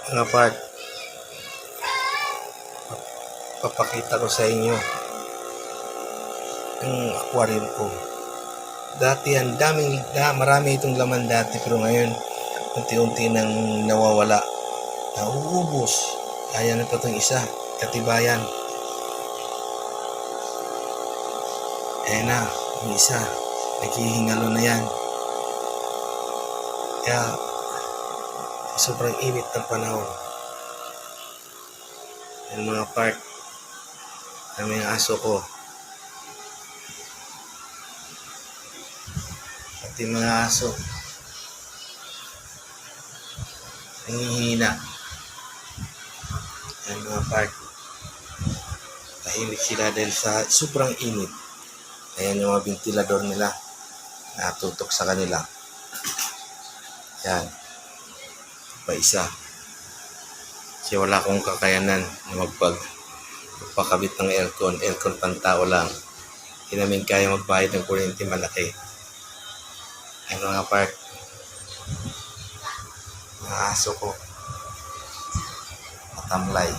Mga part, papakita ko sa inyo ang aquarium ko. Dati marami itong laman dati, pero ngayon unti-unti nang nawawala, nauubos. Ayan na pa itong isa, katibayan. Ayan na, yung isa, naghihingalo na yan. Kaya sobrang init ng panahon. Yan mga part, kami ang aso ko. Pati mga aso, nangihina. Yan mga part, tahimik sila dahil sa sobrang init. Ayan yung mga ventilador nila, natutok sa kanila. Yan, pa isa. Kasi wala akong kakayanan na magpakabit ng aircon pantao lang. Hindi namin kaya magbayad ng kuryente malaki. Ayan mga part, mga aso ko, matamlay.